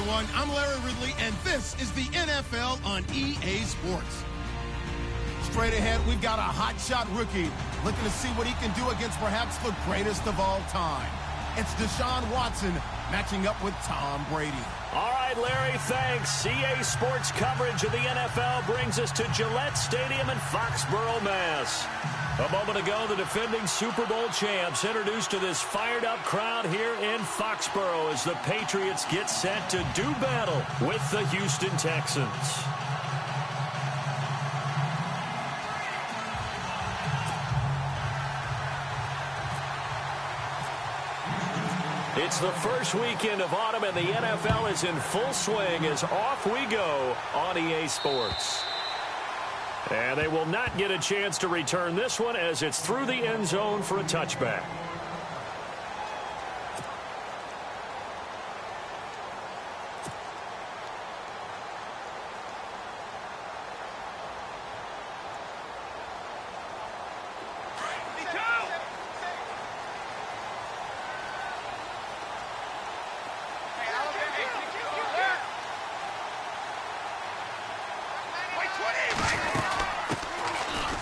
everyone. I'm Larry Ridley, and this is the NFL on EA Sports. Straight ahead, we've got a hotshot rookie looking to see what he can do against perhaps the greatest of all time. It's Deshaun Watson matching up with Tom Brady. All right, Larry, thanks. EA Sports coverage of the NFL brings us to Gillette Stadium in Foxborough, Mass. A moment ago, the defending Super Bowl champs introduced to this fired-up crowd here in Foxborough as the Patriots get set to do battle with the Houston Texans. It's the first weekend of autumn, and the NFL is in full swing as off we go on EA Sports. And they will not get a chance to return this one as it's through the end zone for a touchback.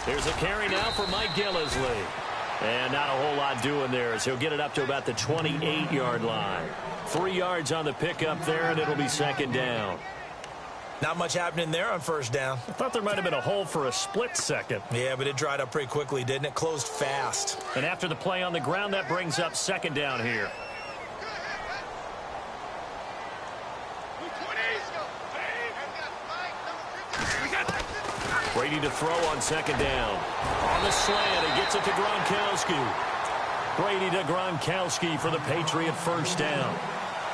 There's a carry now for Mike Gillislee. And not a whole lot doing there as he'll get it up to about the 28-yard line. 3 yards on the pickup there, and it'll be second down. Not much happening there on first down. I thought there might have been a hole for a split second. Yeah, but it dried up pretty quickly, didn't it? Closed fast. And after the play on the ground, that brings up second down here. Brady to throw on second down. On the slant, he gets it to Gronkowski. Brady to Gronkowski for the Patriot first down.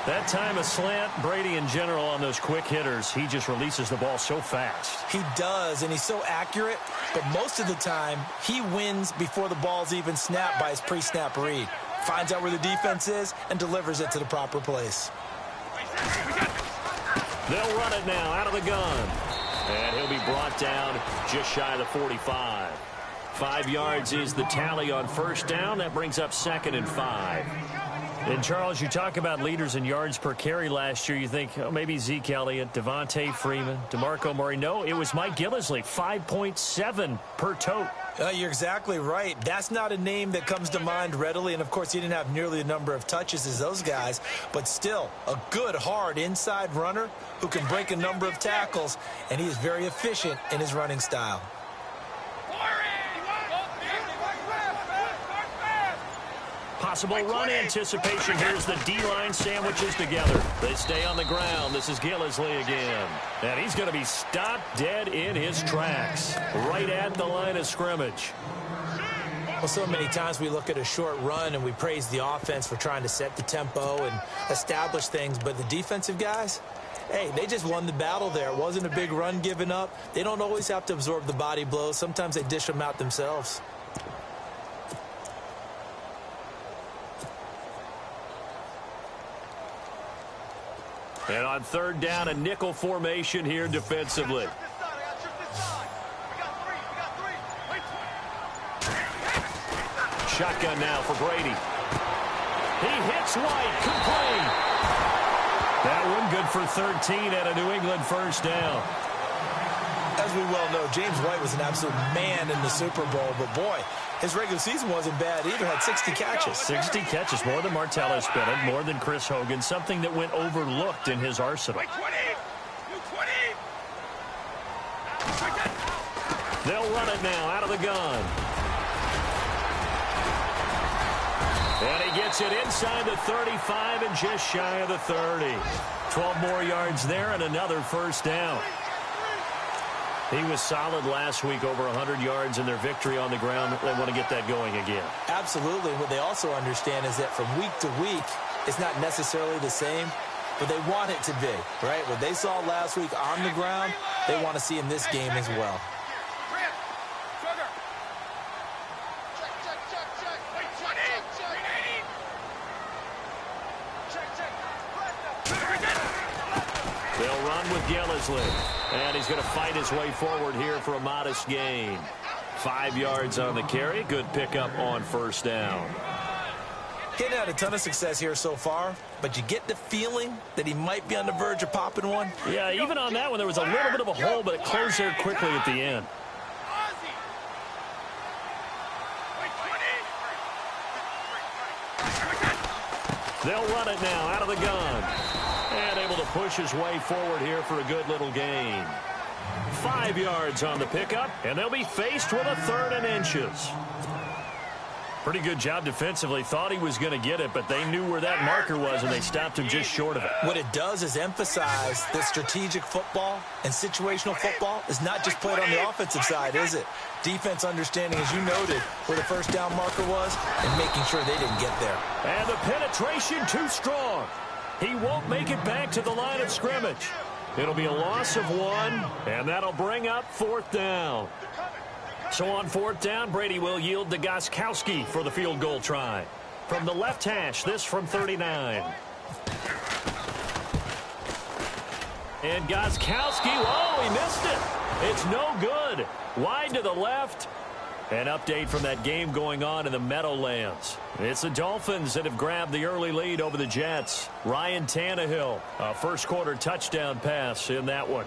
That time a slant, Brady in general on those quick hitters, he just releases the ball so fast. He does, and he's so accurate, but most of the time he wins before the ball's even snapped by his pre-snap read. Finds out where the defense is and delivers it to the proper place. They'll run it now out of the gun. And he'll be brought down just shy of the 45. 5 yards is the tally on first down. That brings up second and 5. And, Charles, you talk about leaders in yards per carry last year. You think, oh, maybe Zeke Elliott, Devontae Freeman, DeMarco Murray. No, it was Mike Gillislee, 5.7 per tote. You're exactly right. That's not a name that comes to mind readily. And, of course, he didn't have nearly the number of touches as those guys. But still, a good, hard inside runner who can break a number of tackles. And he is very efficient in his running style. Possible run anticipation. Here's the D-line sandwiches together. They stay on the ground. This is Gillislee again. And he's going to be stopped dead in his tracks. Right at the line of scrimmage. Well, so many times we look at a short run and we praise the offense for trying to set the tempo and establish things. But the defensive guys, hey, they just won the battle there. It wasn't a big run given up. They don't always have to absorb the body blows. Sometimes they dish them out themselves. And on third down, a nickel formation here defensively. Shotgun now for Brady. He hits White, complete. That one good for 13 at a New England first down. As we well know, James White was an absolute man in the Super Bowl, but boy, his regular season wasn't bad either. Had 60 catches. 60 catches, more than Martellus Bennett, more than Chris Hogan, something that went overlooked in his arsenal. They'll run it now out of the gun. And he gets it inside the 35 and just shy of the 30. 12 more yards there and another first down. He was solid last week, over 100 yards in their victory on the ground. They want to get that going again. Absolutely. What they also understand is that from week to week, it's not necessarily the same, but they want it to be, right? What they saw last week on the ground, they want to see in this game as well. They'll run with Gillislee. And he's going to fight his way forward here for a modest gain. 5 yards on the carry. Good pickup on first down. He hadn't had a ton of success here so far, but you get the feeling that he might be on the verge of popping one. Yeah, even on that one, there was a little bit of a hole, but it closed there quickly at the end. They'll run it now out of the gun. And able to push his way forward here for a good little gain. 5 yards on the pickup, and they'll be faced with a 3rd and inches. Pretty good job defensively. Thought he was going to get it, but they knew where that marker was, and they stopped him just short of it. What it does is emphasize that strategic football and situational football is not just played on the offensive side, is it? Defense understanding, as you noted, where the first down marker was and making sure they didn't get there. And the penetration too strong. He won't make it back to the line of scrimmage. It'll be a loss of 1, and that'll bring up 4th down. So on 4th down, Brady will yield to Gostkowski for the field goal try. From the left hash, this from 39. And Gostkowski, oh, he missed it. It's no good. Wide to the left. An update from that game going on in the Meadowlands. It's the Dolphins that have grabbed the early lead over the Jets. Ryan Tannehill, a first-quarter touchdown pass in that one.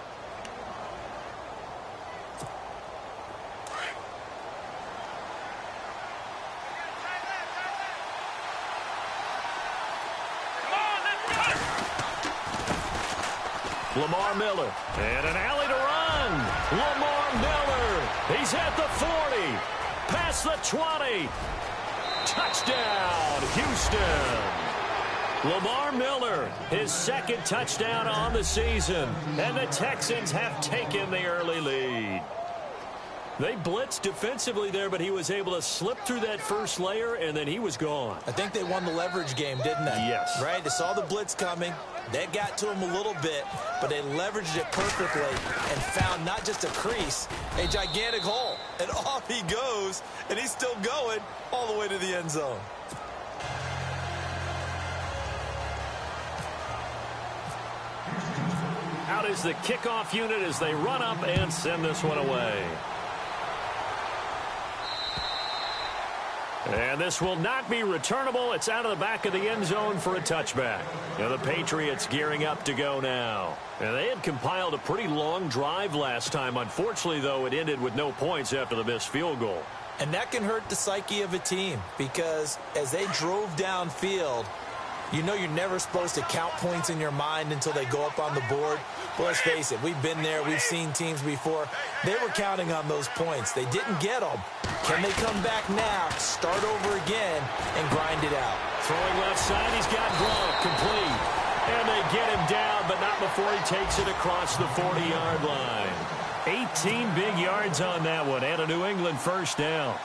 Lamar Miller, and an alley to run. Lamar Miller, he's at the 40, past the 20. Touchdown, Houston. Lamar Miller, his 2nd touchdown on the season, and the Texans have taken the early lead. They blitzed defensively there, but he was able to slip through that first layer, and then he was gone. I think they won the leverage game, didn't they? Yes. Right? They saw the blitz coming. That got to him a little bit, but they leveraged it perfectly and found not just a crease, a gigantic hole. And off he goes, and he's still going all the way to the end zone. Out is the kickoff unit as they run up and send this one away. And this will not be returnable. It's out of the back of the end zone for a touchback. And the Patriots gearing up to go now. And they had compiled a pretty long drive last time. Unfortunately, though, it ended with no points after the missed field goal. And that can hurt the psyche of a team because as they drove downfield, you know you're never supposed to count points in your mind until they go up on the board. But let's face it, we've been there. We've seen teams before. They were counting on those points. They didn't get them. Can they come back now, start over again, and grind it out? Throwing left side, he's got Gronk complete. And they get him down, but not before he takes it across the 40-yard line. 18 big yards on that one, and a New England first down.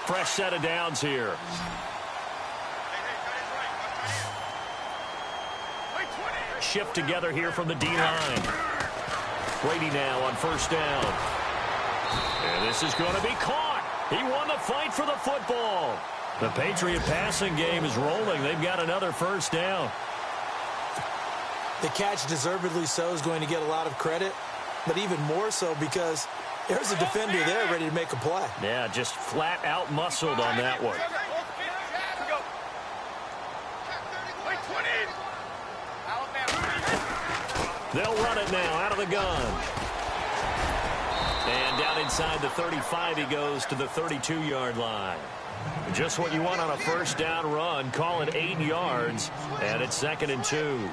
Fresh set of downs here. Shift together here from the D-line. Brady now on first down. And this is going to be caught. He won the fight for the football. The Patriot passing game is rolling. They've got another first down. The catch, deservedly so, is going to get a lot of credit, but even more so because there's a defender there ready to make a play. Yeah, just flat out muscled on that one. They'll run it now out of the gun. And down inside the 35, he goes to the 32-yard line. Just what you want on a first down run. Call it 8 yards, and it's 2nd and 2.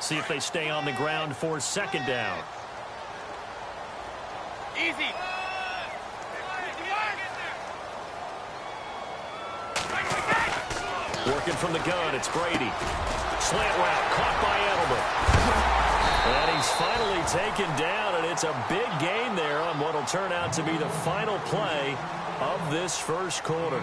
See if they stay on the ground for 2nd down. Easy. Working from the gun, it's Brady. Slant route, caught by Edelman. And he's finally taken down, and it's a big gain there on what will turn out to be the final play of this first quarter.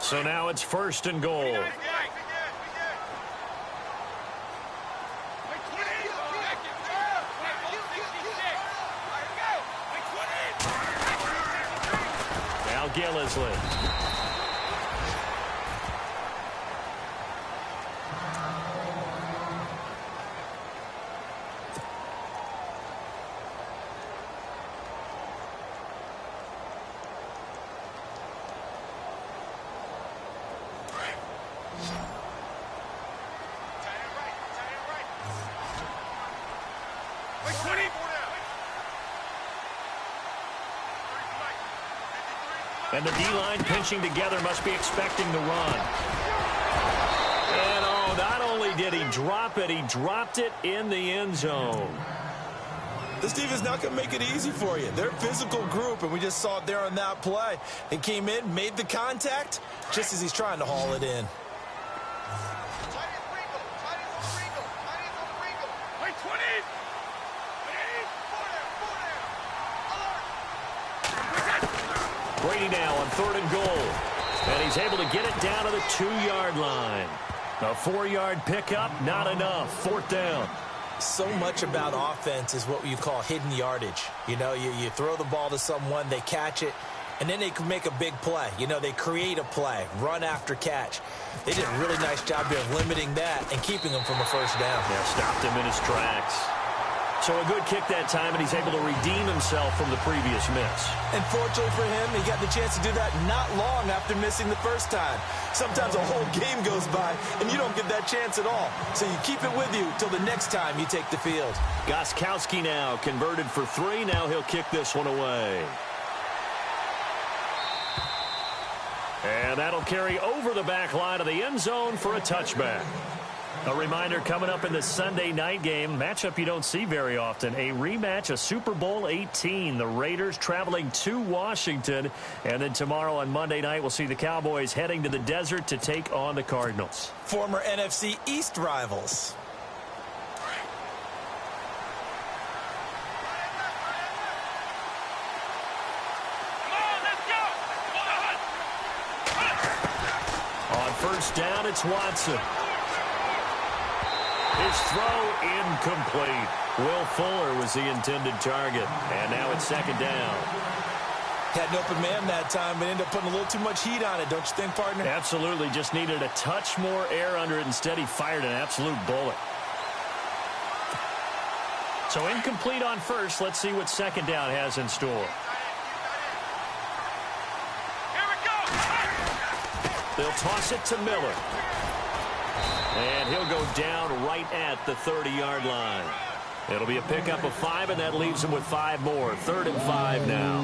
So now it's 1st and goal. Gillisley. And the D-line pinching together must be expecting the run. And, oh, not only did he drop it, he dropped it in the end zone. This defense not going to make it easy for you. They're a physical group, and we just saw it there on that play. He came in, made the contact, just as he's trying to haul it in. Brady now on 3rd and goal. And he's able to get it down to the 2-yard line. A 4-yard pickup, not enough. 4th down. So much about offense is what you call hidden yardage. You know, you throw the ball to someone, they catch it, and then they can make a big play. You know, they create a play, run after catch. They did a really nice job here of limiting that and keeping him from a 1st down. Yeah, stopped him in his tracks. So a good kick that time, and he's able to redeem himself from the previous miss. And fortunately for him, he got the chance to do that not long after missing the first time. Sometimes a whole game goes by, and you don't get that chance at all. So you keep it with you till the next time you take the field. Gostkowski now converted for 3. Now he'll kick this one away. And that'll carry over the back line of the end zone for a touchback. A reminder coming up in the Sunday night game, matchup you don't see very often, a rematch of Super Bowl 18. The Raiders traveling to Washington. And then tomorrow on Monday night, we'll see the Cowboys heading to the desert to take on the Cardinals. Former NFC East rivals. On 1st down, it's Watson. His throw incomplete. Will Fuller was the intended target. And now it's 2nd down. Had an open man that time, but ended up putting a little too much heat on it, don't you think, partner? Absolutely. Just needed a touch more air under it. Instead, he fired an absolute bullet. So incomplete on 1st. Let's see what 2nd down has in store. Here we go. They'll toss it to Miller. And he'll go down right at the 30-yard line. It'll be a pickup of 5, and that leaves him with 5 more. 3rd and 5 now.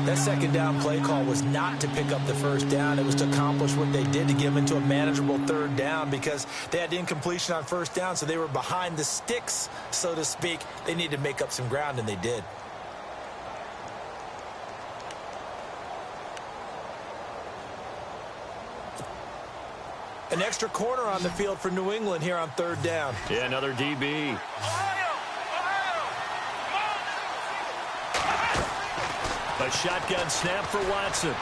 That 2nd down play call was not to pick up the 1st down. It was to accomplish what they did to get him into a manageable 3rd down because they had incompletion on 1st down, so they were behind the sticks, so to speak. They needed to make up some ground, and they did. An extra corner on the field for New England here on 3rd down. Yeah, another DB. A shotgun snap for Watson.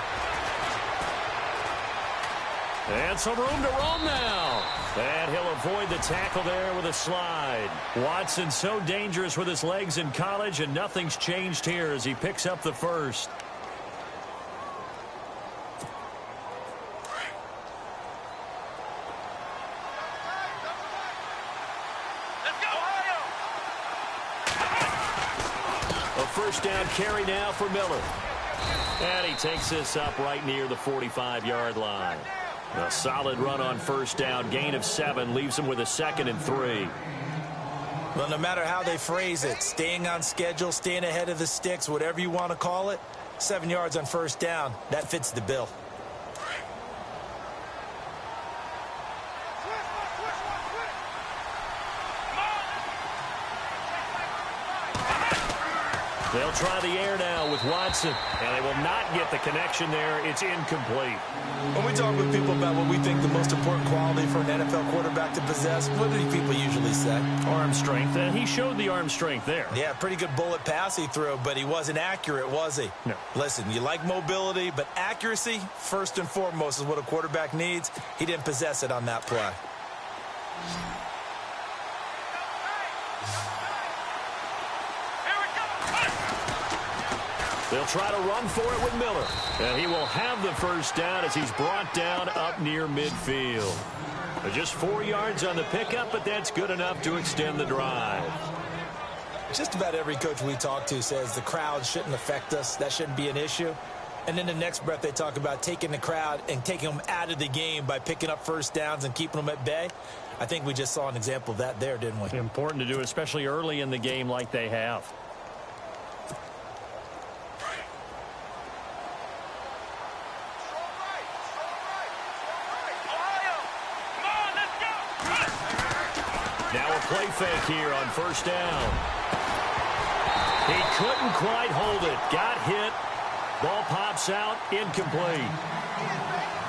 And some room to roam now. And he'll avoid the tackle there with a slide. Watson so dangerous with his legs in college, and nothing's changed here as he picks up the 1st. First down carry now for Miller. And he takes this up right near the 45-yard line. A solid run on 1st down. Gain of 7 leaves him with a 2nd and 3. Well, no matter how they phrase it, staying on schedule, staying ahead of the sticks, whatever you want to call it, 7 yards on 1st down, that fits the bill. They'll try the air now with Watson, and they will not get the connection there. It's incomplete. When we talk with people about what we think the most important quality for an NFL quarterback to possess, what do people usually say? Arm strength, and he showed the arm strength there. Yeah, pretty good bullet pass he threw, but he wasn't accurate, was he? No. Listen, you like mobility, but accuracy, first and foremost, is what a quarterback needs. He didn't possess it on that play. They'll try to run for it with Miller. And he will have the first down as he's brought down up near midfield. Just 4 yards on the pickup, but that's good enough to extend the drive. Just about every coach we talk to says the crowd shouldn't affect us. That shouldn't be an issue. And in the next breath, they talk about taking the crowd and taking them out of the game by picking up first downs and keeping them at bay. I think we just saw an example of that there, didn't we? Important to do, especially early in the game like they have. Now a play fake here on first down. He couldn't quite hold it. Got hit. Ball pops out. Incomplete.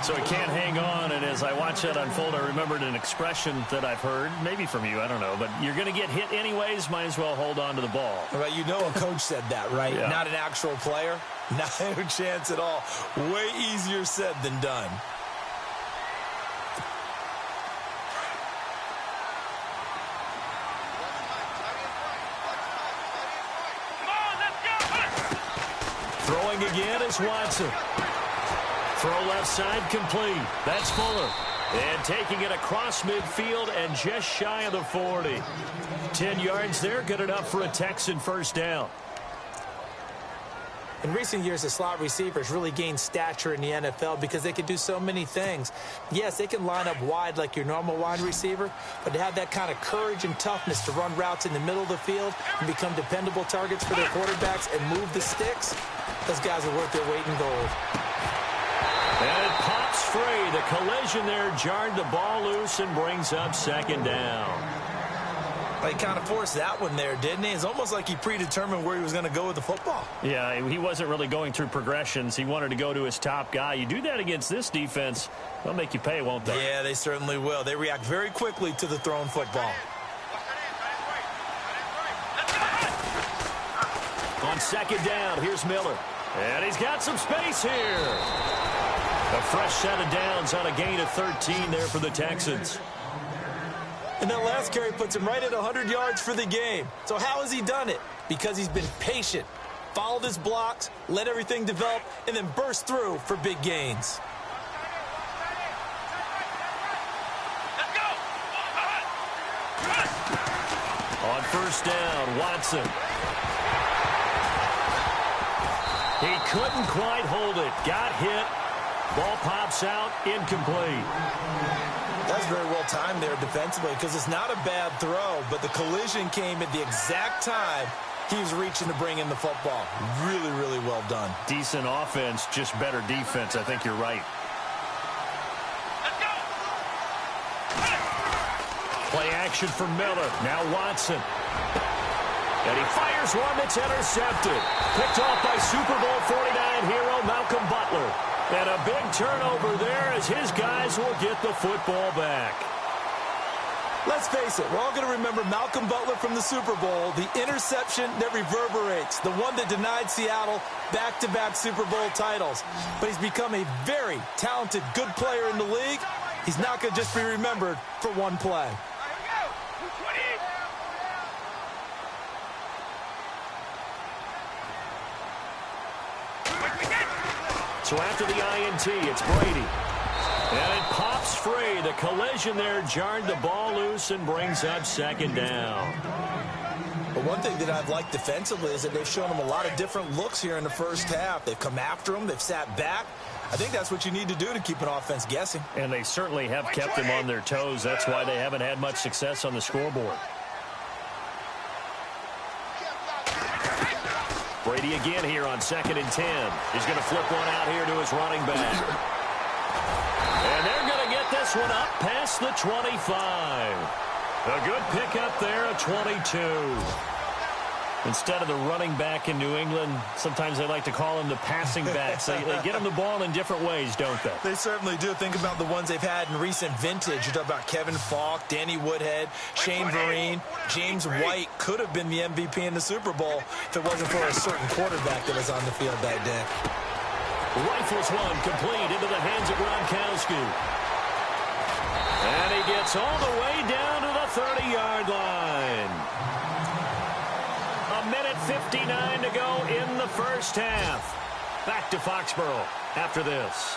So he can't hang on, and as I watch that unfold, I remembered an expression that I've heard, maybe from you, I don't know, but you're going to get hit anyways, might as well hold on to the ball. Right, you know a coach said that, right? Yeah. Not an actual player. Not a chance at all. Way easier said than done. Throwing again is Watson. Throw left side complete. That's Fuller. And taking it across midfield and just shy of the 40. 10 yards there, good enough for a Texan first down. In recent years, the slot receivers really gained stature in the NFL because they can do so many things. Yes, they can line up wide like your normal wide receiver, but to have that kind of courage and toughness to run routes in the middle of the field and become dependable targets for their quarterbacks and move the sticks, those guys are worth their weight in gold. And it pops free. The collision there jarred the ball loose and brings up second down. He kind of forced that one there, didn't he? It's almost like he predetermined where he was going to go with the football. Yeah, he wasn't really going through progressions. He wanted to go to his top guy. You do that against this defense, they'll make you pay, won't they? Yeah, they certainly will. They react very quickly to the thrown football. On second down, here's Miller. And he's got some space here. A fresh set of downs on a gain of 13 there for the Texans. And that last carry puts him right at 100 yards for the game. So how has he done it? Because he's been patient, followed his blocks, let everything develop, and then burst through for big gains. On first down, Watson. He couldn't quite hold it. Got hit. Ball pops out. Incomplete. That's very well timed there defensively because it's not a bad throw, but the collision came at the exact time he was reaching to bring in the football. Really, really well done. Decent offense, just better defense. I think you're right. Play action for Miller. Now Watson. And he fires one that's intercepted. Picked off by Super Bowl 49 hero Malcolm Butler. And a big turnover there as his guys will get the football back. Let's face it, we're all going to remember Malcolm Butler from the Super Bowl, the interception that reverberates, the one that denied Seattle back-to-back Super Bowl titles. But he's become a very talented, good player in the league. He's not going to just be remembered for one play. So after the INT, it's Brady. And it pops free. The collision there jarred the ball loose and brings up second down. But one thing that I've liked defensively is that they've shown him a lot of different looks here in the first half. They've come after him. They've sat back. I think that's what you need to do to keep an offense guessing. And they certainly have kept them on their toes. That's why they haven't had much success on the scoreboard. Brady again here on 2nd and 10. He's going to flip one out here to his running back. And they're going to get this one up past the 25. A good pickup there, a 22. Instead of the running back in New England, sometimes they like to call them the passing backs. They get them the ball in different ways, don't they? They certainly do. Think about the ones they've had in recent vintage. You're talking about Kevin Falk, Danny Woodhead, Shane Vereen, James White could have been the MVP in the Super Bowl if it wasn't for a certain quarterback that was on the field that day. Rifles one complete into the hands of Gronkowski. And he gets all the way down to the 30-yard line. A 1:59 to go in the first half. Back to Foxborough after this.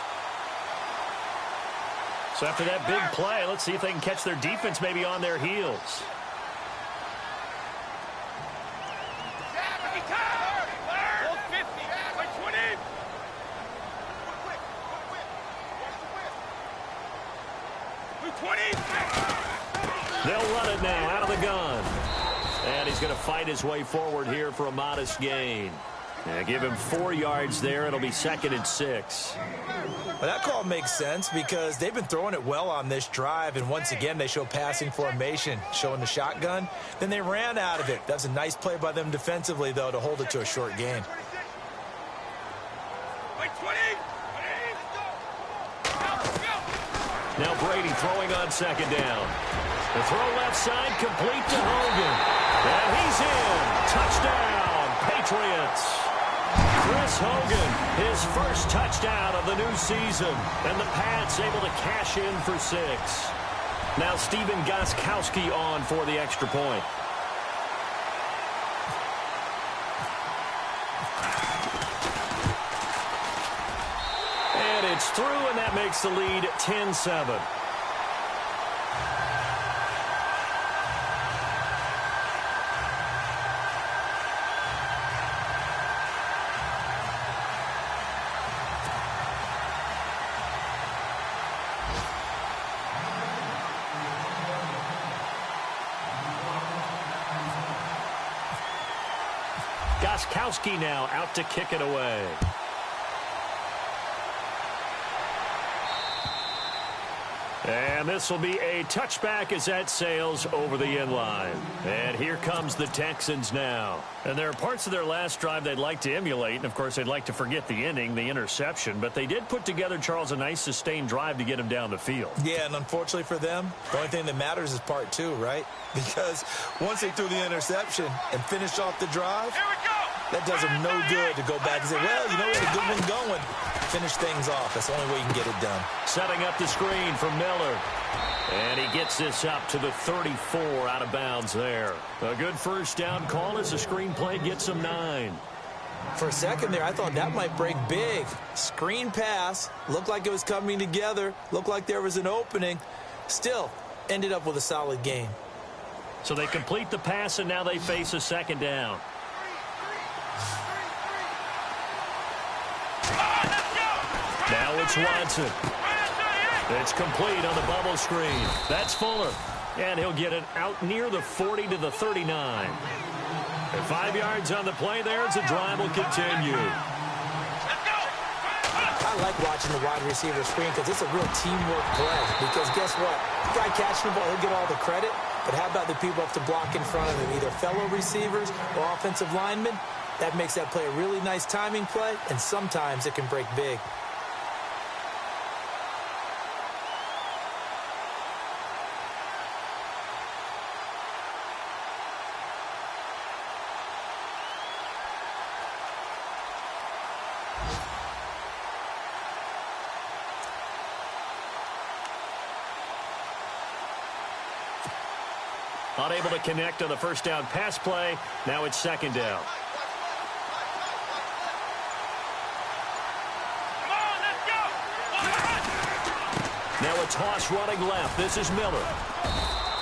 So after that big play, let's see if they can catch their defense maybe on their heels. They'll run it now out of the gun. And he's going to fight his way forward here for a modest gain. Give him 4 yards there. It'll be 2nd and 6. Well, that call makes sense because they've been throwing it well on this drive, and once again they show passing formation, showing the shotgun. Then they ran out of it. That's a nice play by them defensively, though, to hold it to a short gain. Now Brady throwing on 2nd down. The throw left side, complete to Hogan. And he's in. Touchdown, Patriots. Chris Hogan, his first touchdown of the new season. And the Pats able to cash in for 6. Now Stephen Gostkowski on for the extra point. And it's through, and that makes the lead 10-7. Gostkowski now out to kick it away. And this will be a touchback as that sails over the end line. And here comes the Texans now. And there are parts of their last drive they'd like to emulate. And, of course, they'd like to forget the ending, the interception. But they did put together, Charles, a nice sustained drive to get him down the field. Yeah, and unfortunately for them, the only thing that matters is part 2, right? Because once they threw the interception and finished off the drive, that does them no good to go back and say, well, you know, we had a good one going. Finish things off. That's the only way you can get it done. Setting up the screen for Miller. And he gets this up to the 34 out of bounds there. A good first down call as the screen play gets him 9. For a second there, I thought that might break big. Screen pass. Looked like it was coming together. Looked like there was an opening. Still, ended up with a solid game. So they complete the pass, and now they face a 2nd down. Now it's Watson. It's complete on the bubble screen. That's Fuller. And he'll get it out near the 40 to the 39. And 5 yards on the play there as the drive will continue. I like watching the wide receiver screen because it's a real teamwork play. Because guess what? The guy catching the ball, he'll get all the credit. But how about the people up to block in front of him, either fellow receivers or offensive linemen? That makes that play a really nice timing play, and sometimes it can break big. Unable to connect on the first down pass play. Now it's 2nd down. Now a toss running left. This is Miller.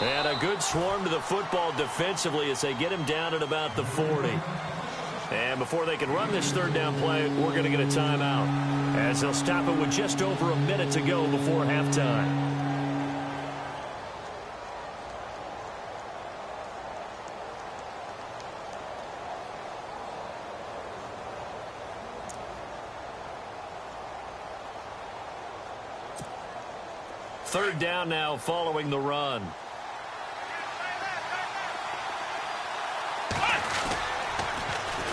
And a good swarm to the football defensively as they get him down at about the 40. And before they can run this 3rd down play, we're going to get a timeout, as they'll stop it with just over a minute to go before halftime. Third down now following the run.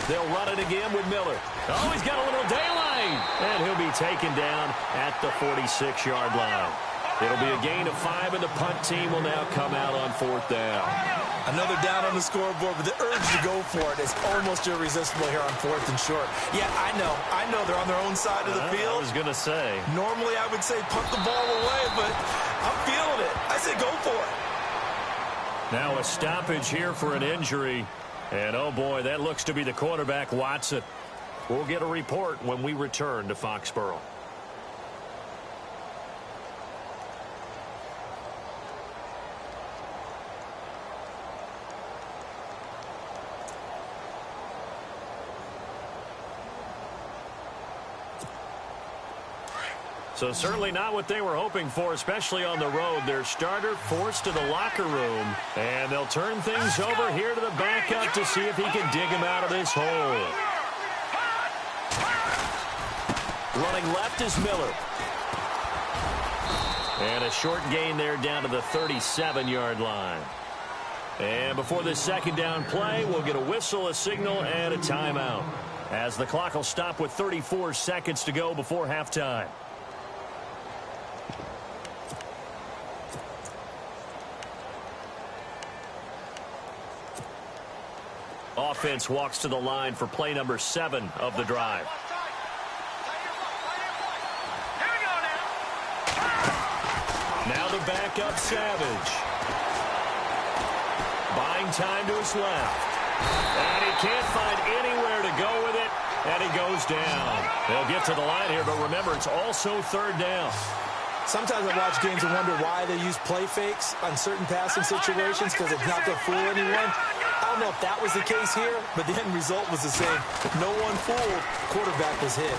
They'll run it again with Miller. Oh, he's got a little daylight. And he'll be taken down at the 46-yard line. It'll be a gain of 5, and the punt team will now come out on 4th down. Another down on the scoreboard, but the urge to go for it is almost irresistible here on 4th and short. Yeah, I know they're on their own side of the field. I was going to say. Normally I would say punt the ball away, but I'm feeling it. I say go for it. Now a stoppage here for an injury. And, oh, boy, that looks to be the quarterback, Watson. We'll get a report when we return to Foxborough. So certainly not what they were hoping for, especially on the road. Their starter forced to the locker room, and they'll turn things over here to the backup to see if he can dig him out of this hole. Running left is Miller. And a short gain there down to the 37-yard line. And before this second down play, we'll get a whistle, a signal, and a timeout, as the clock will stop with 34 seconds to go before halftime. Offense walks to the line for play number 7 of the drive. Now the backup, Savage. Buying time to his left. And he can't find anywhere to go with it, and he goes down. They'll get to the line here, but remember, it's also third down. Sometimes I watch games and wonder why they use play fakes on certain passing situations, because it's not to fool anyone. I don't know if that was the case here, but the end result was the same. No one fooled. Quarterback was hit.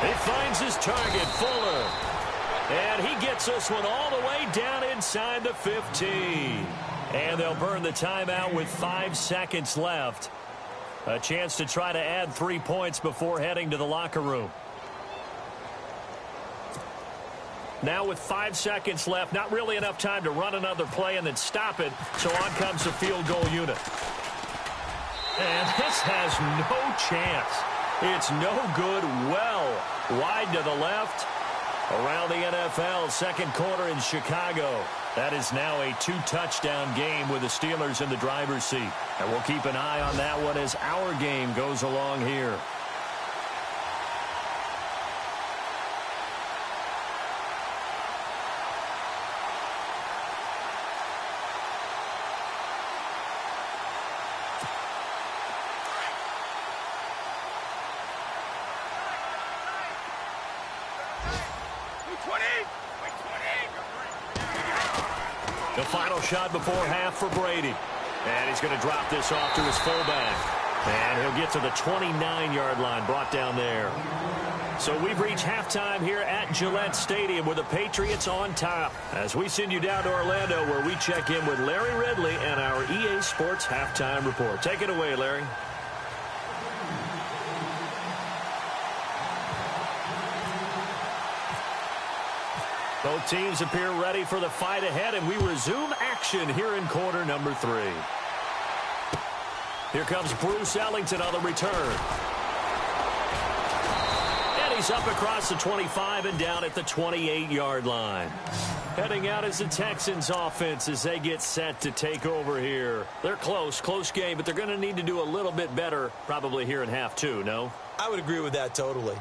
He finds his target, Fuller. And he gets this one all the way down inside the 15. And they'll burn the timeout with 5 seconds left. A chance to try to add 3 points before heading to the locker room. Now with 5 seconds left, not really enough time to run another play and then stop it, so on comes the field goal unit. And this has no chance. It's no good, well wide to the left. Around the NFL, second quarter in Chicago. That is now a 2-touchdown game with the Steelers in the driver's seat. And we'll keep an eye on that one as our game goes along here. The final shot before half for Brady. And he's going to drop this off to his fullback. And he'll get to the 29-yard line, brought down there. So we've reached halftime here at Gillette Stadium with the Patriots on top. As we send you down to Orlando, where we check in with Larry Ridley and our EA Sports Halftime Report. Take it away, Larry. Both teams appear ready for the fight ahead, and we resume action here in quarter number 3. Here comes Bruce Ellington on the return. And he's up across the 25 and down at the 28-yard line. Heading out is the Texans offense as they get set to take over here. They're close game, but they're going to need to do a little bit better probably here in half 2, no? I would agree with that totally.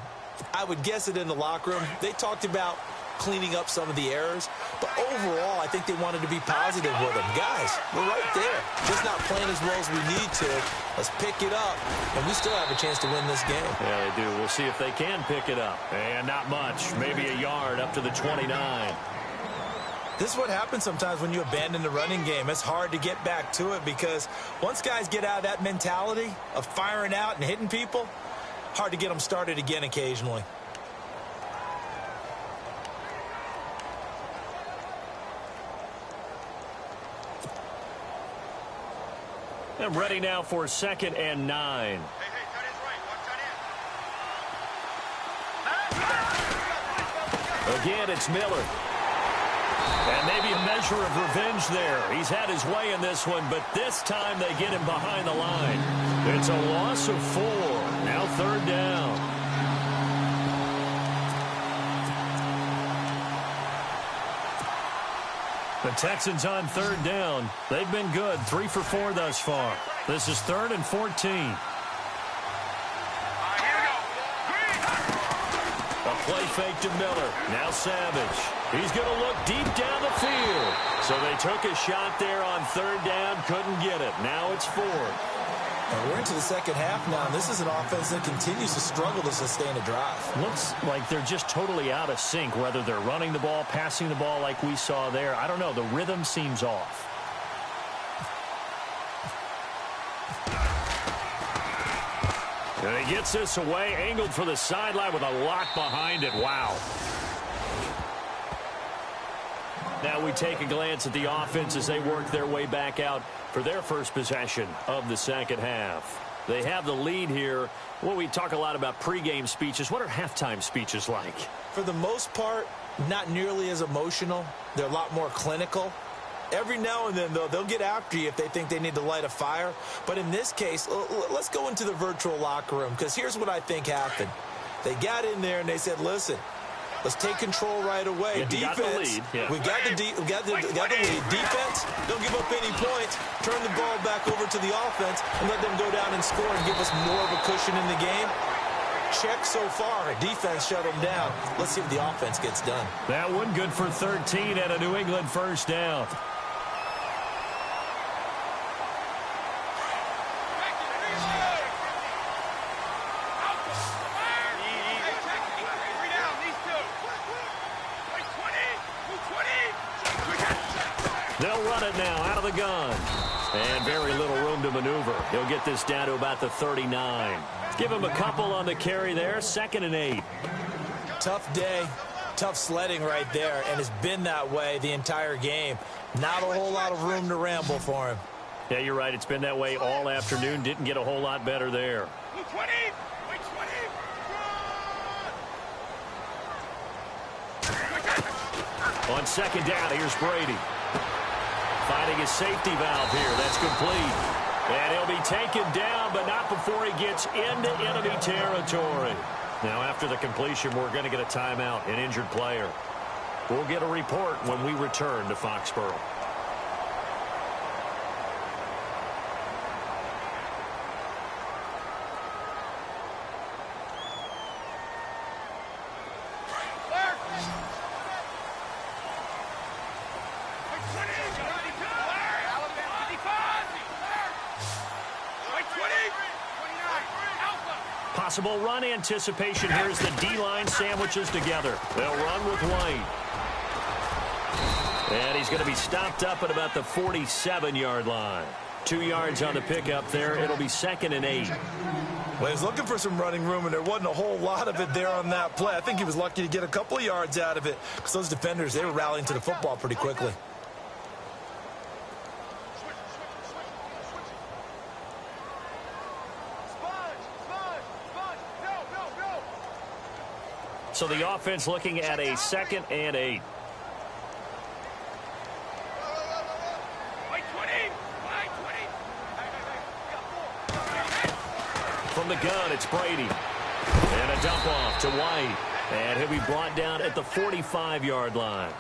I would guess it in the locker room. They talked about cleaning up some of the errors, but overall I think they wanted to be positive with them. Guys, we're right there, just not playing as well as we need to. Let's pick it up, and we still have a chance to win this game. Yeah, they do. We'll see if they can pick it up. And not much, maybe a yard up to the 29. This is what happens sometimes when you abandon the running game. It's hard to get back to it, because once guys get out of that mentality of firing out and hitting people, hard to get them started again occasionally. And ready now for 2nd and 9. Again, it's Miller. And maybe a measure of revenge there. He's had his way in this one, but this time they get him behind the line. It's a loss of 4. Now 3rd down. The Texans on 3rd down. They've been good, 3 for 4 thus far. This is 3rd and 14. A Play fake to Miller. Now Savage. He's going to look deep down the field. So they took a shot there on third down. Couldn't get it. Now it's fourth. We're into the second half now, and this is an offense that continues to struggle to sustain a drive. Looks like they're just totally out of sync, whether they're running the ball, passing the ball like we saw there. I don't know. The rhythm seems off. And he gets this away, angled for the sideline with a lot behind it. Wow. Now we take a glance at the offense as they work their way back out for their first possession of the second half. They have the lead here. Well, we talk a lot about pregame speeches. What are halftime speeches like? For the most part, not nearly as emotional. They're a lot more clinical. Every now and then, though, they'll get after you if they think they need to light a fire. But in this case, let's go into the virtual locker room, because here's what I think happened. They got in there and they said, listen, let's take control right away. Yeah, Defense, we got the lead. Defense, don't give up any points. Turn the ball back over to the offense and let them go down and score and give us more of a cushion in the game. Check so far. Defense shut them down. Let's see what the offense gets done. That one good for 13 and a New England first down. They'll run it now out of the gun. And very little room to maneuver. He'll get this down to about the 39. Give him a couple on the carry there. 2nd and 8. Tough day. Tough sledding right there. And it's been that way the entire game. Not a whole lot of room to ramble for him. Yeah, you're right. It's been that way all afternoon. Didn't get a whole lot better there. On 2nd down, here's Brady. Finding his safety valve here. That's complete. And he'll be taken down, but not before he gets into enemy territory. Now, after the completion, we're going to get a timeout, an injured player. We'll get a report when we return to Foxborough. Possible run anticipation here as the D-line sandwiches together. They'll run with White. And he's going to be stopped up at about the 47-yard line. 2 yards on the pickup there. It'll be 2nd and 8. Well, he was looking for some running room, and there wasn't a whole lot of it there on that play. I think he was lucky to get a couple of yards out of it because those defenders, they were rallying to the football pretty quickly. So the offense looking at a 2nd and 8. From the gun, it's Brady. And a dump off to White. And he'll be brought down at the 45-yard line.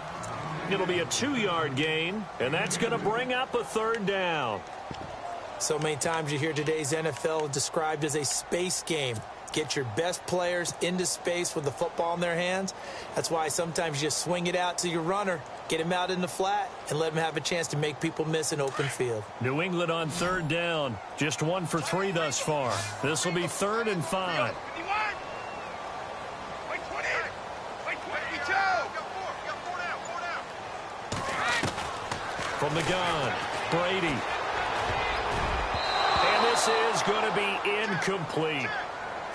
It'll be a 2-yard gain, and that's going to bring up a 3rd down. So many times you hear today's NFL described as a space game. Get your best players into space with the football in their hands. That's why sometimes you just swing it out to your runner, get him out in the flat, and let him have a chance to make people miss an open field. New England on 3rd down. Just 1 for 3 thus far. This will be 3rd and 5. From the gun, Brady. And this is going to be incomplete.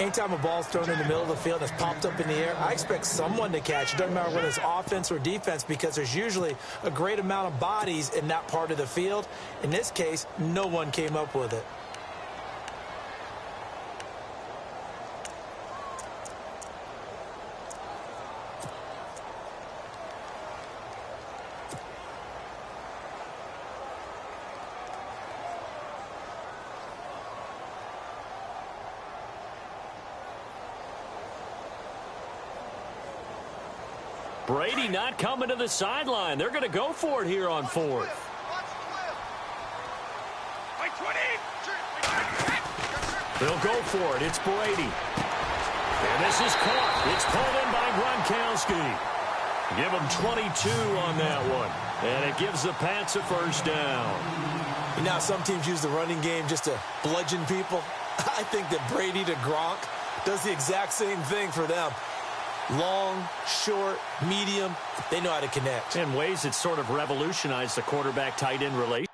Anytime a ball's thrown in the middle of the field and it's popped up in the air, I expect someone to catch it. Doesn't matter whether it's offense or defense, because there's usually a great amount of bodies in that part of the field. In this case, no one came up with it. Brady not coming to the sideline. They're going to go for it here on 4th. They'll go for it. It's Brady. And this is caught. It's pulled in by Gronkowski. Give him 22 on that one. And it gives the Pats a first down. You know, some teams use the running game just to bludgeon people. I think that Brady to Gronk does the exact same thing for them. Long, short, medium, they know how to connect. In ways that sort of revolutionized the quarterback-tight end relationship.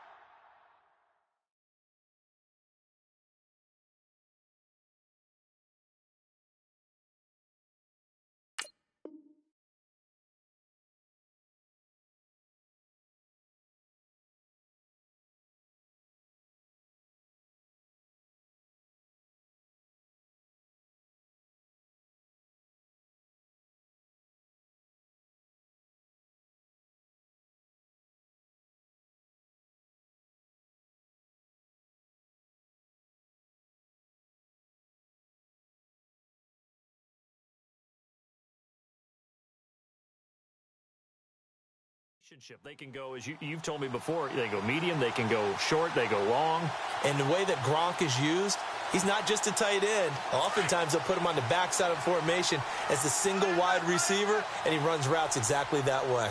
They can go, as you've told me before, they go medium, they can go short, they go long. And the way that Gronk is used, he's not just a tight end. Oftentimes they'll put him on the backside of formation as the single wide receiver, and he runs routes exactly that way.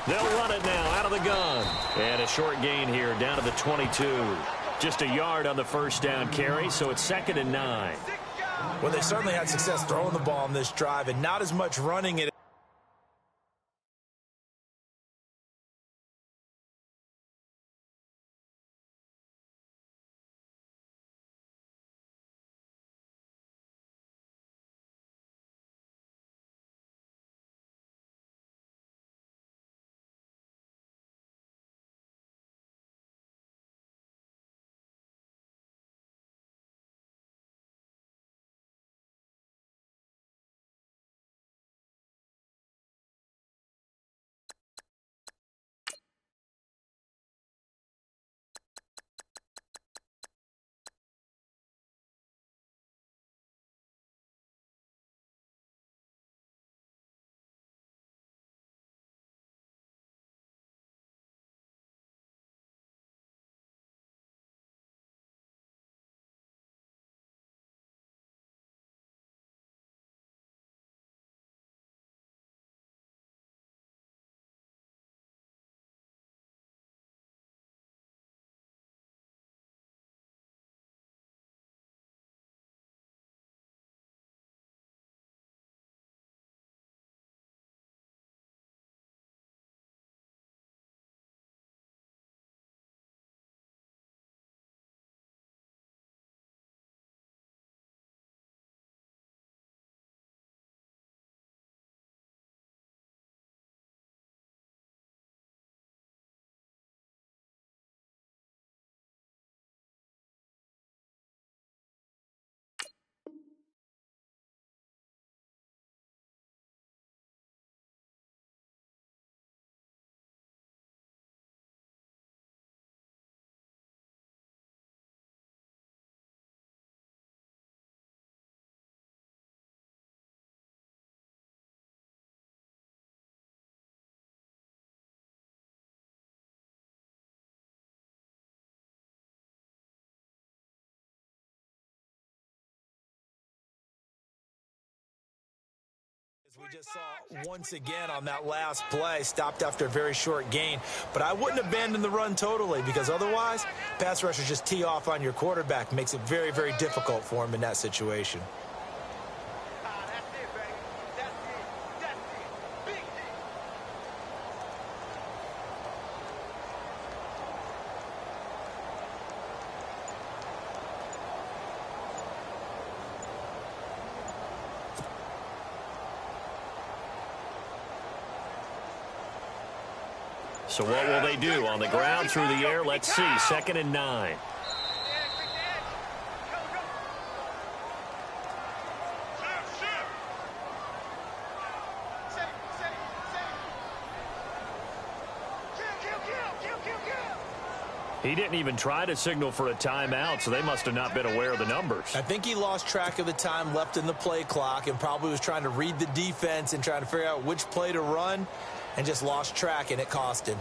They'll run it now out of the gun. And a short gain here down to the 22. Just a yard on the first down carry, so it's 2nd and 9. Well, they certainly had success throwing the ball on this drive and not as much running it. We just saw once again on that last play, stopped after a very short gain. But I wouldn't abandon the run totally, because otherwise, pass rushers just tee off on your quarterback. Makes it very, very difficult for him in that situation. So what will they do? On the ground, through the air, let's see. 2nd and 9. He didn't even try to signal for a timeout, so they must have not been aware of the numbers. I think he lost track of the time left in the play clock and probably was trying to read the defense and trying to figure out which play to run, and just lost track, and it cost him.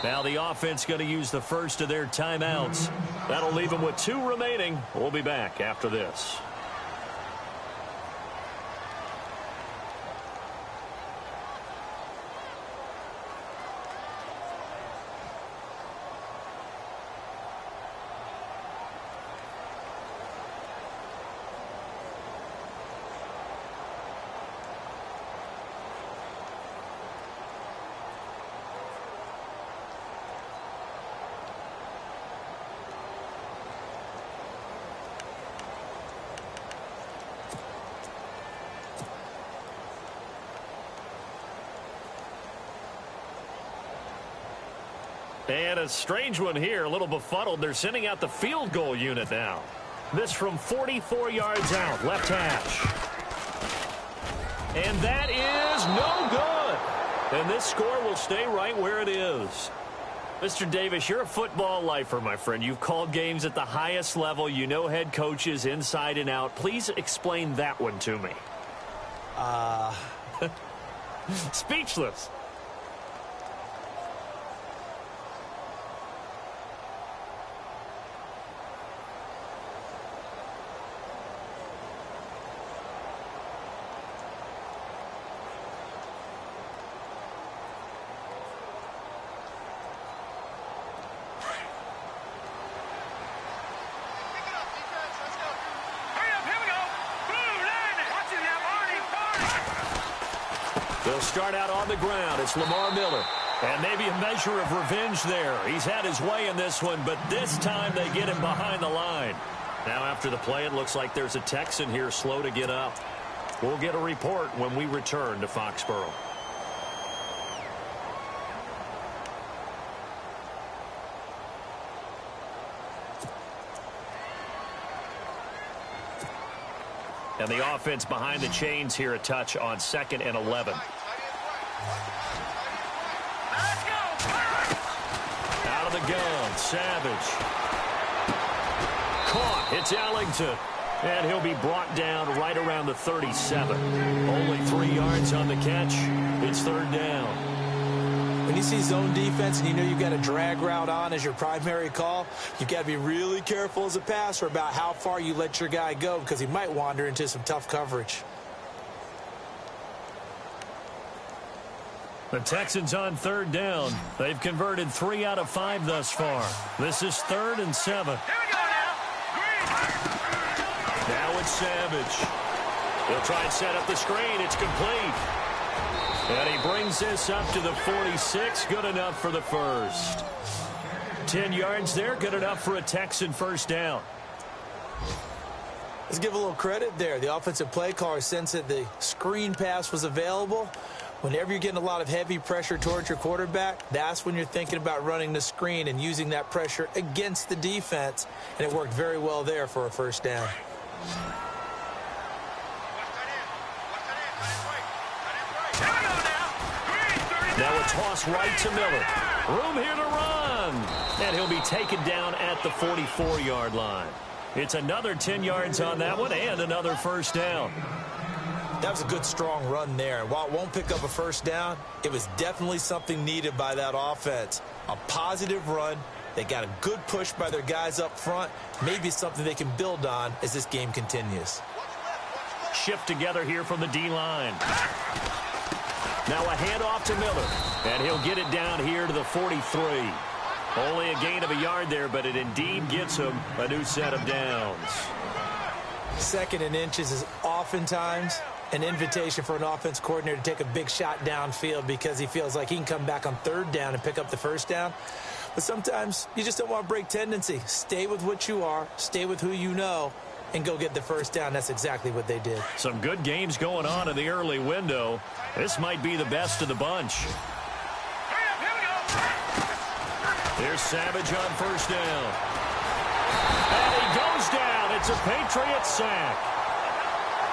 Now the offense going to use the first of their timeouts. That'll leave them with 2 remaining. We'll be back after this. And a strange one here, a little befuddled. They're sending out the field goal unit now. This from 44 yards out, left hash. And that is no good. And this score will stay right where it is. Mr. Davis, you're a football lifer, my friend. You've called games at the highest level. You know head coaches inside and out. Please explain that one to me. Speechless. They'll start out on the ground. It's Lamar Miller. And maybe a measure of revenge there. He's had his way in this one, but this time they get him behind the line. Now after the play, it looks like there's a Texan here slow to get up. We'll get a report when we return to Foxborough. And the offense behind the chains here, a touch on 2nd and 11. Out of the gun, Savage. Caught, it's Ellington. And he'll be brought down right around the 37. Only 3 yards on the catch. It's 3rd down. When you see zone defense and you know you've got a drag route on as your primary call, you've got to be really careful as a passer about how far you let your guy go because he might wander into some tough coverage. The Texans on 3rd down. They've converted 3 out of 5 thus far. This is 3rd and 7. Here we go now. Now it's Savage. He'll try and set up the screen. It's complete. And he brings this up to the 46. Good enough for the first. 10 yards there. Good enough for a Texan first down. Let's give a little credit there. The offensive play caller sensed that the screen pass was available. Whenever you're getting a lot of heavy pressure towards your quarterback, that's when you're thinking about running the screen and using that pressure against the defense. And it worked very well there for a first down. Now a toss right to Miller. Room here to run. And he'll be taken down at the 44-yard line. It's another 10 yards on that one and another first down. That was a good, strong run there. And while it won't pick up a first down, it was definitely something needed by that offense. A positive run. They got a good push by their guys up front. Maybe something they can build on as this game continues. Shift together here from the D-line. Now a handoff to Miller. And he'll get it down here to the 43. Only a gain of a yard there, but it indeed gets him a new set of downs. 2nd and inches is oftentimes an invitation for an offense coordinator to take a big shot downfield because he feels like he can come back on 3rd down and pick up the first down. But sometimes you just don't want to break tendency. Stay with what you are, stay with who you know, and go get the first down. That's exactly what they did. Some good games going on in the early window. This might be the best of the bunch. Here's Savage on first down. And he goes down. It's a Patriot sack.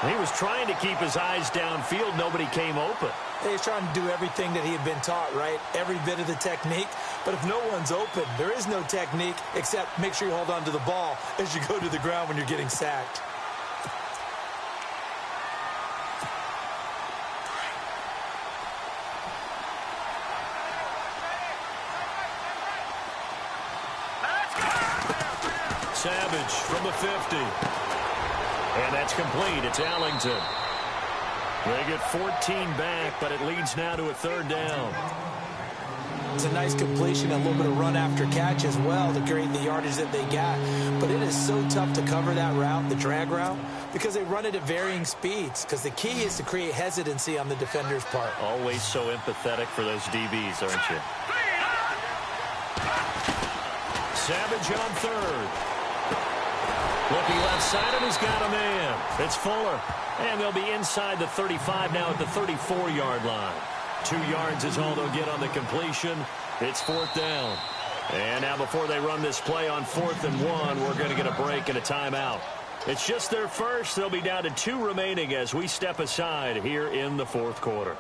He was trying to keep his eyes downfield. Nobody came open. He's trying to do everything that he had been taught, right? Every bit of the technique. But if no one's open, there is no technique except make sure you hold on to the ball as you go to the ground when you're getting sacked. Savage from the 50. And that's complete. It's Ellington. They get 14 back, but it leads now to a third down. It's a nice completion, a little bit of run after catch as well to create the yardage that they got. But it is so tough to cover that route, the drag route, because they run it at varying speeds. Because the key is to create hesitancy on the defender's part. Always so empathetic for those DBs, aren't you? Savage on third. Looking left side, and he's got a man. It's Fuller. And they'll be inside the 35 now at the 34-yard line. 2 yards is all they'll get on the completion. It's fourth down. And now before they run this play on 4th and 1, we're going to get a break and a timeout. It's just their first. They'll be down to 2 remaining as we step aside here in the fourth quarter.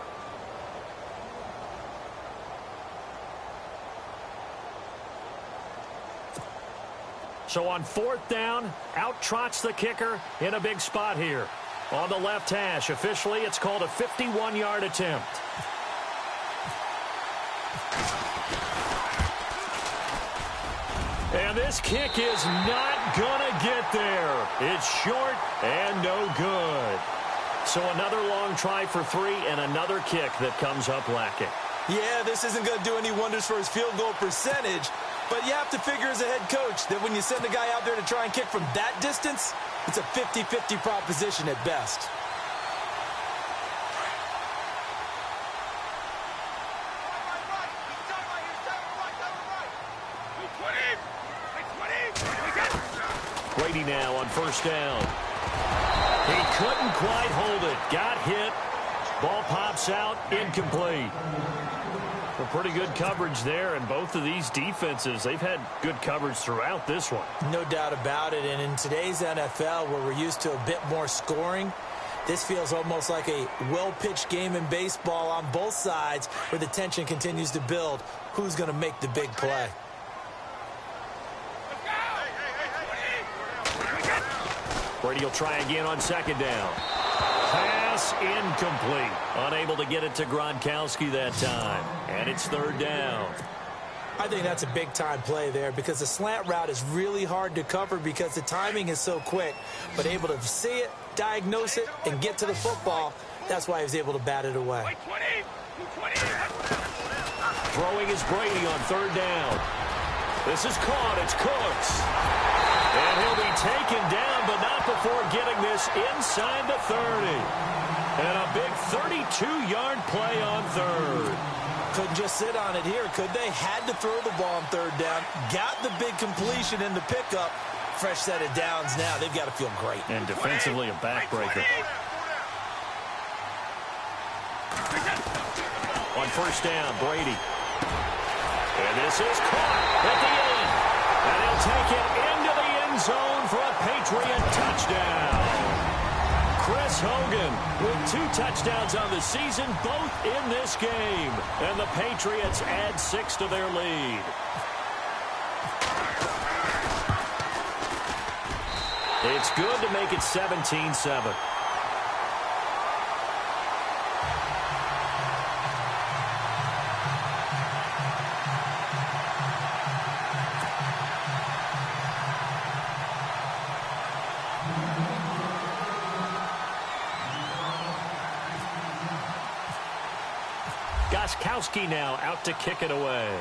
So on 4th down, out trots the kicker in a big spot here. On the left hash, officially, it's called a 51-yard attempt. And this kick is not going to get there. It's short and no good. So another long try for 3 and another kick that comes up lacking. Yeah, this isn't going to do any wonders for his field goal percentage, but you have to figure as a head coach that when you send a guy out there to try and kick from that distance, it's a 50-50 proposition at best. Brady now on first down. He couldn't quite hold it. Got hit. Ball pops out. Incomplete. Well, pretty good coverage there, and both of these defenses, they've had good coverage throughout this one. No doubt about it, and in today's NFL, where we're used to a bit more scoring, this feels almost like a well-pitched game in baseball on both sides where the tension continues to build. Who's going to make the big play? Brady will try again on second down. Pass incomplete. Unable to get it to Gronkowski that time. And it's third down. I think that's a big-time play there because the slant route is really hard to cover because the timing is so quick. But able to see it, diagnose it, and get to the football, that's why he was able to bat it away. Throwing is Brady on third down. This is caught. It's Cooks. And he'll be taken down, but not before getting this inside the 30. And a big 32-yard play on third. Couldn't just sit on it here, could they? Had to throw the ball on third down. Got the big completion in the pickup. Fresh set of downs now. They've got to feel great. And defensively a backbreaker. On first down, Brady. And this is caught at the end. And he'll take it into the end zone for a Patriot touchdown. Chris Hogan with 2 touchdowns on the season, both in this game. And the Patriots add 6 to their lead. It's good to make it 17-7. Goskowski now out to kick it away.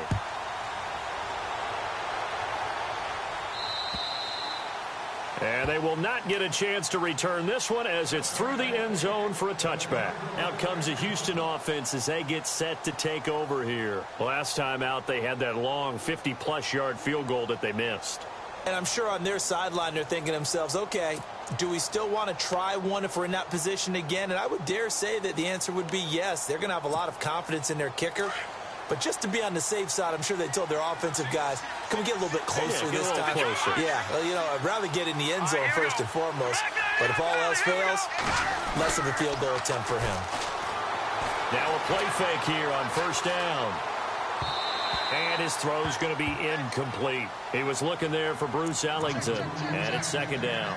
And they will not get a chance to return this one as it's through the end zone for a touchback. Out comes the Houston offense as they get set to take over here. Last time out, they had that long 50-plus yard field goal that they missed. And I'm sure on their sideline they're thinking to themselves, okay, do we still want to try one if we're in that position again? And I would dare say that the answer would be yes. They're going to have a lot of confidence in their kicker. But just to be on the safe side, I'm sure they told their offensive guys, can we get a little bit closer this time? Closer. Yeah, well, you know, I'd rather get in the end zone first and foremost. But if all else fails, less of a field goal attempt for him. Now a play fake here on first down. And his throw's going to be incomplete. He was looking there for Bruce Ellington. And it's second down.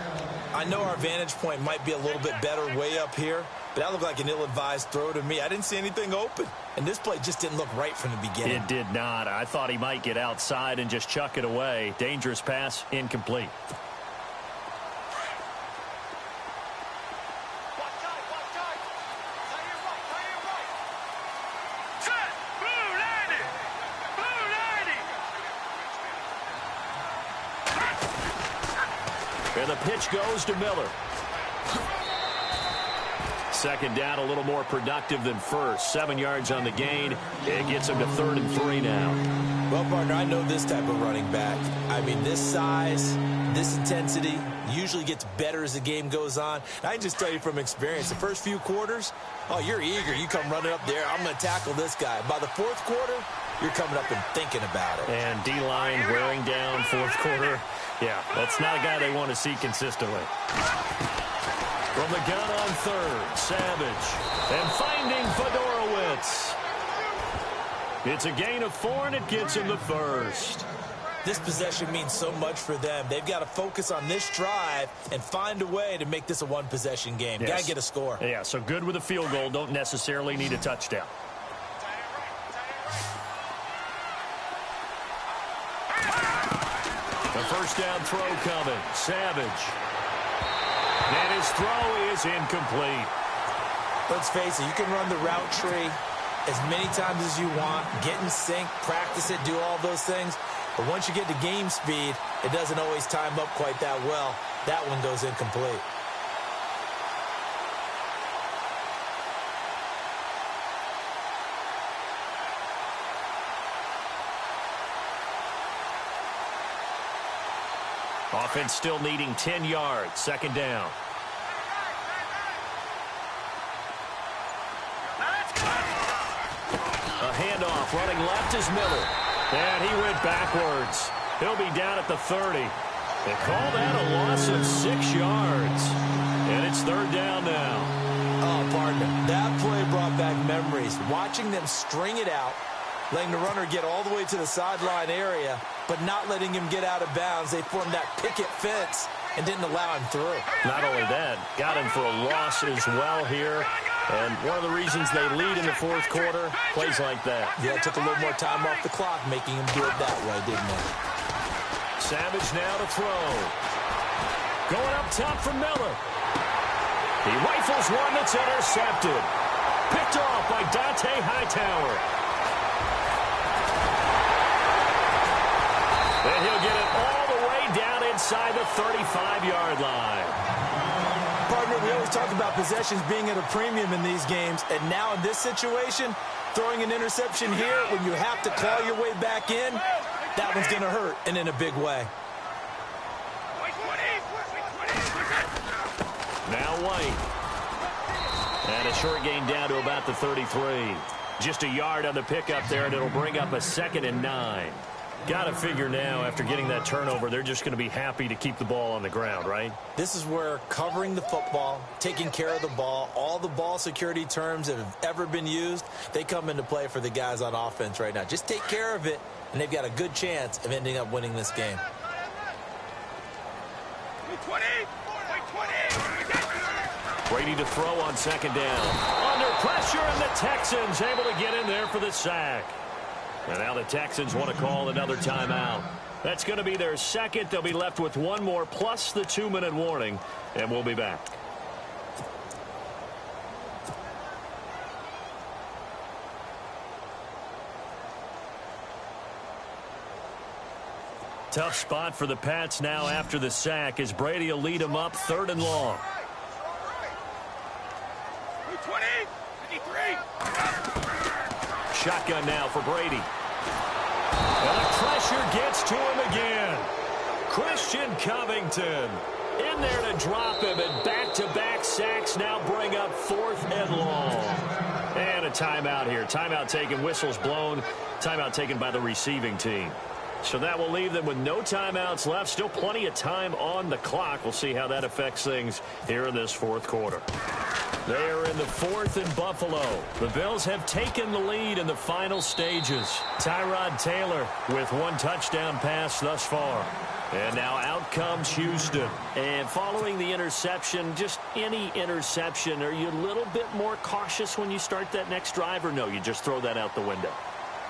I know our vantage point might be a little bit better way up here, but that looked like an ill-advised throw to me. I didn't see anything open, and this play just didn't look right from the beginning. It did not. I thought he might get outside and just chuck it away. Dangerous pass, incomplete. And the pitch goes to Miller. Second down, a little more productive than first. 7 yards on the gain. It gets him to 3rd and 3 now. Well, partner, I know this type of running back. I mean, this size, this intensity usually gets better as the game goes on. I can just tell you from experience, the first few quarters, oh, you're eager. You come running up there. I'm going to tackle this guy. By the fourth quarter, you're coming up and thinking about it. And D-line wearing down fourth quarter. Yeah, that's not a guy they want to see consistently. From the gun on 3rd, Savage. And finding Fedorowicz. It's a gain of 4, and it gets him the first. This possession means so much for them. They've got to focus on this drive and find a way to make this a one-possession game. Yes. Got to get a score. Yeah, so good with a field goal. Don't necessarily need a touchdown. The first down throw coming. Savage. And his throw is incomplete. Let's face it, you can run the route tree as many times as you want, get in sync, practice it, do all those things. But once you get to game speed, it doesn't always time up quite that well. That one goes incomplete. Offense still needing 10 yards. Second down. A handoff. Running left is Miller. And he went backwards. He'll be down at the 30. They call that a loss of 6 yards. And it's 3rd down now. Oh, partner, that play brought back memories. Watching them string it out, letting the runner get all the way to the sideline area, but not letting him get out of bounds. They formed that picket fence and didn't allow him through. Not only that, got him for a loss as well here. And one of the reasons they lead in the fourth quarter, plays like that. Yeah, it took a little more time off the clock, making him do it that way, didn't it? Savage now to throw. Going up top for Miller. He rifles one that's intercepted. Picked off by Dante Hightower. And he'll get it all the way down inside the 35-yard line. Partner, we always talk about possessions being at a premium in these games, and now in this situation, throwing an interception here when you have to claw your way back in, that one's going to hurt, and in a big way. Now White. And a short gain down to about the 33. Just a yard on the pickup there, and it'll bring up a 2nd and 9. Got to figure now, after getting that turnover, they're just going to be happy to keep the ball on the ground, right? This is where covering the football, taking care of the ball, all the ball security terms that have ever been used, they come into play for the guys on offense right now. Just take care of it, and they've got a good chance of ending up winning this game. Brady to throw on 2nd down. Under pressure, and the Texans able to get in there for the sack. And now the Texans want to call another timeout. That's going to be their 2nd. They'll be left with 1 more plus the 2-minute warning, and we'll be back. Tough spot for the Pats now after the sack as Brady will lead them up 3rd and long. 20, 53. Shotgun now for Brady. And the pressure gets to him again. Christian Covington in there to drop him, and back-to-back sacks now bring up 4th and long. And a timeout here. Timeout taken, whistles blown. Timeout taken by the receiving team. So that will leave them with no timeouts left. Still plenty of time on the clock. We'll see how that affects things here in this 4th quarter. They are in the 4th in Buffalo. The Bills have taken the lead in the final stages. Tyrod Taylor with 1 touchdown pass thus far. And now out comes Houston. And following the interception, just any interception, are you a little bit more cautious when you start that next drive, or no, you just throw that out the window?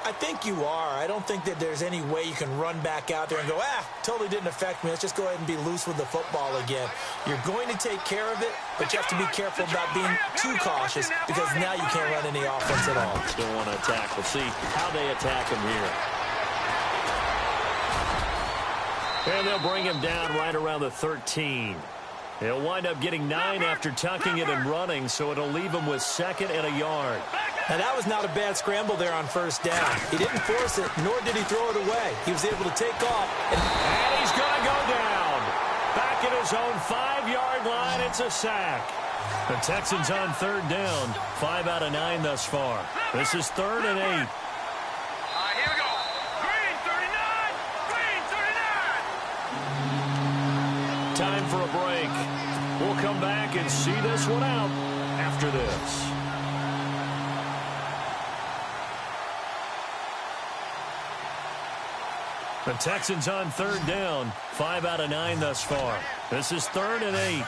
I think you are. I don't think that there's any way you can run back out there and go, totally didn't affect me. Let's just go ahead and be loose with the football again. You're going to take care of it, but you have to be careful about being too cautious because now you can't run any offense at all. Still want to attack. We'll see how they attack him here. And they'll bring him down right around the 13. He'll wind up getting 9 after tucking it and running, so it'll leave him with 2nd and a yard. Now, that was not a bad scramble there on 1st down. He didn't force it, nor did he throw it away. He was able to take off. And he's going to go down. Back at his own 5-yard line, it's a sack. The Texans on 3rd down. 5 out of 9 thus far. This is 3rd and 8. Here we go. Green 39. Green 39. Time for a break. We'll come back and see this one out after this. The Texans on 3rd down. 5 out of 9 thus far. This is 3rd and 8.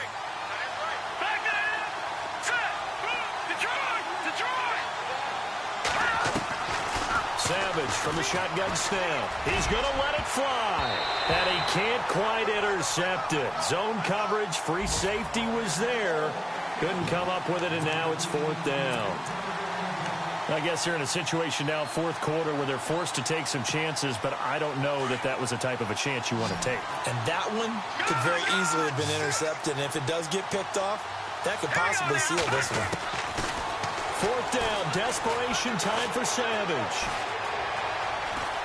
Savage from the shotgun snap. He's going to let it fly. And he can't quite intercept it. Zone coverage, free safety was there. Couldn't come up with it, and now it's 4th down. I guess they're in a situation now, 4th quarter, where they're forced to take some chances, but I don't know that that was the type of a chance you want to take. And that one could very easily have been intercepted, and if it does get picked off, that could possibly seal this one. 4th down, desperation time for Savage.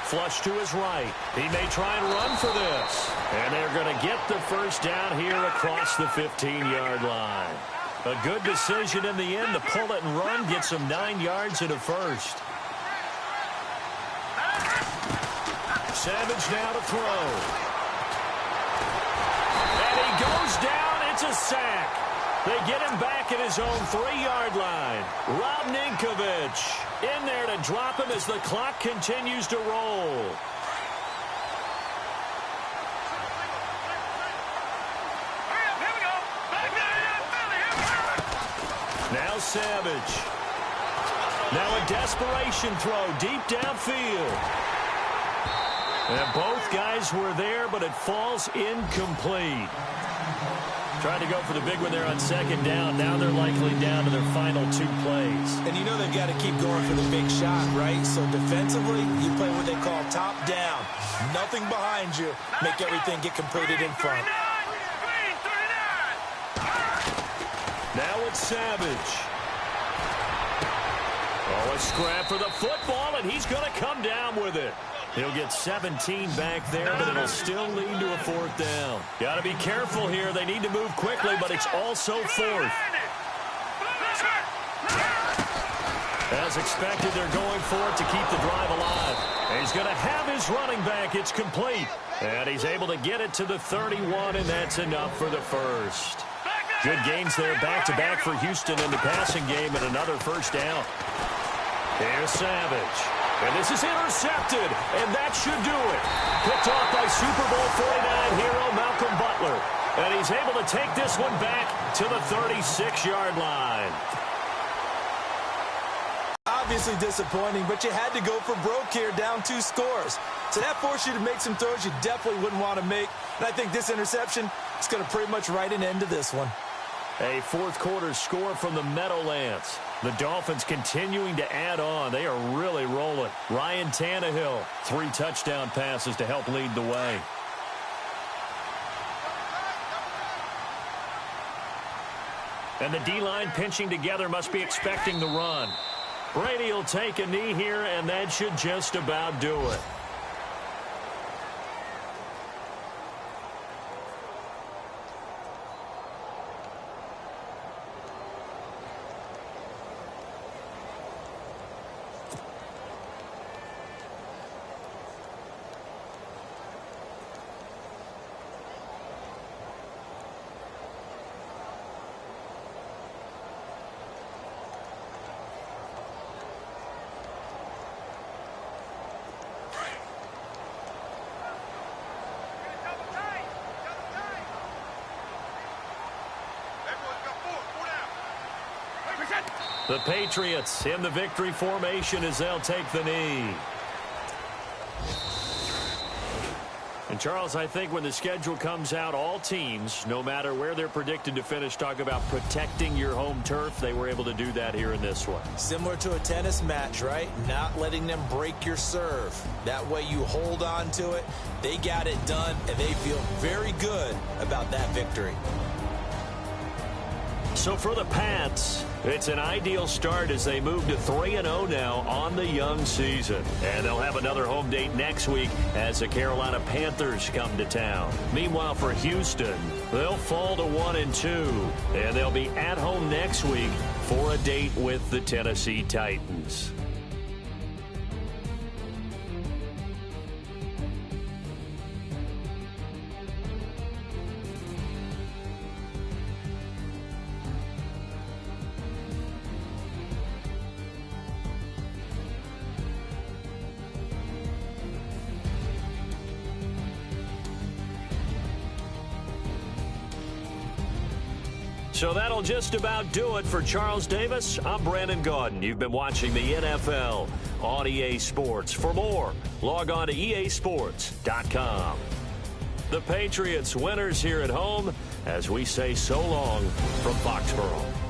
Flush to his right. He may try and run for this. And they're going to get the 1st down here across the 15-yard line. A good decision in the end to pull it and run, gets him 9 yards and a 1st. Savage now to throw. And he goes down. It's a sack. They get him back at his own 3-yard line. Rob Ninkovich in there to drop him as the clock continues to roll. Now Savage. Now a desperation throw deep downfield. And both guys were there, but it falls incomplete. Tried to go for the big one there on 2nd down. Now they're likely down to their final 2 plays. And you know they've got to keep going for the big shot, right? So defensively, you play what they call top down. Nothing behind you. Make everything get completed in front. Now it's Savage. Oh, a scrap for the football, and he's going to come down with it. He'll get 17 back there, but it'll still lead to a 4th down. Got to be careful here. They need to move quickly, but it's also 4th. As expected, they're going for it to keep the drive alive. And he's going to have his running back. It's complete. And he's able to get it to the 31, and that's enough for the 1st. Good gains there back-to-back for Houston in the passing game, and another 1st down. Here's Savage. And this is intercepted, and that should do it. Picked off by Super Bowl 49 hero Malcolm Butler. And he's able to take this one back to the 36-yard line. Obviously disappointing, but you had to go for broke here, down 2 scores. So that forced you to make some throws you definitely wouldn't want to make. And I think this interception is going to pretty much write an end to this one. A 4th quarter score from the Meadowlands. The Dolphins continuing to add on. They are really rolling. Ryan Tannehill, 3 touchdown passes to help lead the way. And the D-line pinching together, must be expecting the run. Brady will take a knee here, and that should just about do it. The Patriots in the victory formation as they'll take the knee. And, Charles, I think when the schedule comes out, all teams, no matter where they're predicted to finish, talk about protecting your home turf. They were able to do that here in this one. Similar to a tennis match, right? Not letting them break your serve. That way you hold on to it. They got it done, and they feel very good about that victory. So for the Pats, it's an ideal start as they move to 3-0 now on the young season. And they'll have another home date next week as the Carolina Panthers come to town. Meanwhile, for Houston, they'll fall to 1-2. And they'll be at home next week for a date with the Tennessee Titans. So that'll just about do it for Charles Davis. I'm Brandon Gaudin. You've been watching the NFL on EA Sports. For more, log on to easports.com. The Patriots winners here at home as we say so long from Foxborough.